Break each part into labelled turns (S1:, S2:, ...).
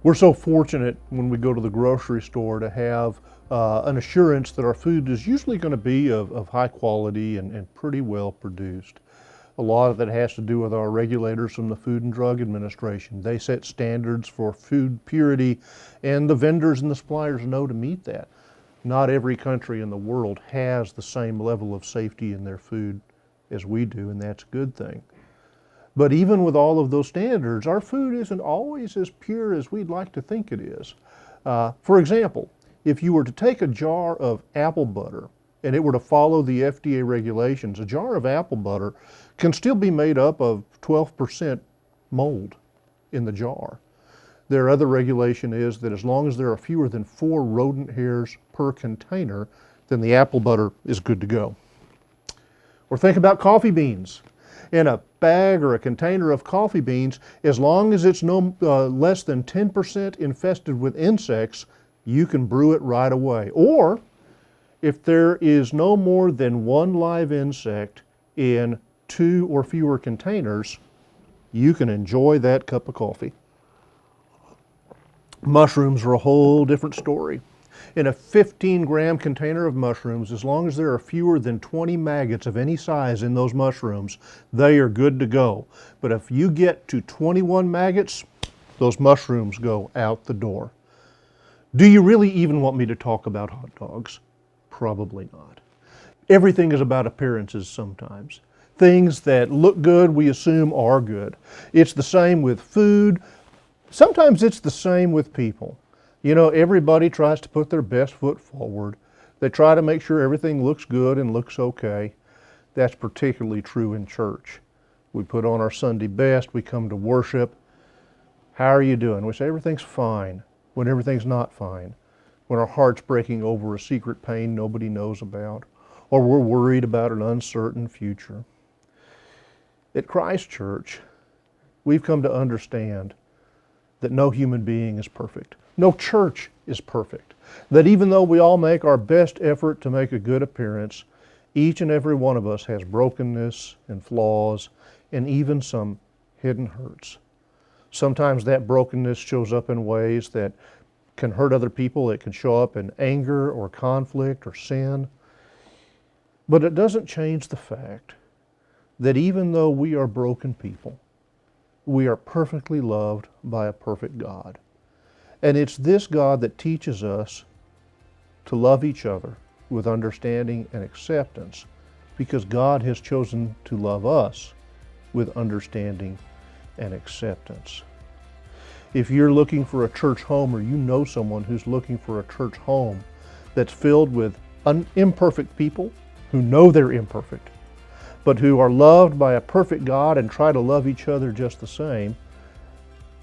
S1: We're so fortunate when we go to the grocery store to have an assurance that our food is usually going to be of high quality and pretty well produced. A lot of that has to do with our regulators from the Food and Drug Administration. They set standards for food purity, and the vendors and the suppliers know to meet that. Not every country in the world has the same level of safety in their food as we do, and that's a good thing. But even with all of those standards, our food isn't always as pure as we'd like to think it is. For example, if you were to take a jar of apple butter and it were to follow the FDA regulations, a jar of apple butter can still be made up of 12% mold in the jar. Their other regulation is that as long as there are fewer than 4 rodent hairs per container, then the apple butter is good to go. Or think about coffee beans. In a bag or a container of coffee beans, as long as it's no less than 10% infested with insects, you can brew it right away. Or if there is no more than 1 live insect in 2 or fewer containers, you can enjoy that cup of coffee. Mushrooms are a whole different story. In a 15-gram container of mushrooms, as long as there are fewer than 20 maggots of any size in those mushrooms, they are good to go. But if you get to 21 maggots, those mushrooms go out the door. Do you really even want me to talk about hot dogs? Probably not. Everything is about appearances sometimes. Things that look good, we assume are good. It's the same with food. Sometimes it's the same with people. You know, everybody tries to put their best foot forward. They try to make sure everything looks good and looks okay. That's particularly true in church. We put on our Sunday best, we come to worship. How are you doing? We say everything's fine when everything's not fine. When our heart's breaking over a secret pain nobody knows about, or we're worried about an uncertain future. At Christ Church, we've come to understand that no human being is perfect. No church is perfect. That even though we all make our best effort to make a good appearance, each and every one of us has brokenness and flaws and even some hidden hurts. Sometimes that brokenness shows up in ways that can hurt other people. It can show up in anger or conflict or sin. But it doesn't change the fact that even though we are broken people, we are perfectly loved by a perfect God. And it's this God that teaches us to love each other with understanding and acceptance, because God has chosen to love us with understanding and acceptance. If you're looking for a church home, or you know someone who's looking for a church home that's filled with imperfect people who know they're imperfect, but who are loved by a perfect God and try to love each other just the same,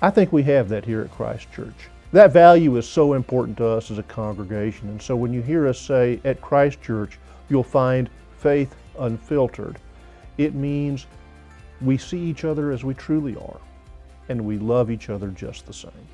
S1: I think we have that here at Christ Church. That value is so important to us as a congregation. And so when you hear us say at Christ Church, you'll find faith unfiltered, it means we see each other as we truly are, and we love each other just the same.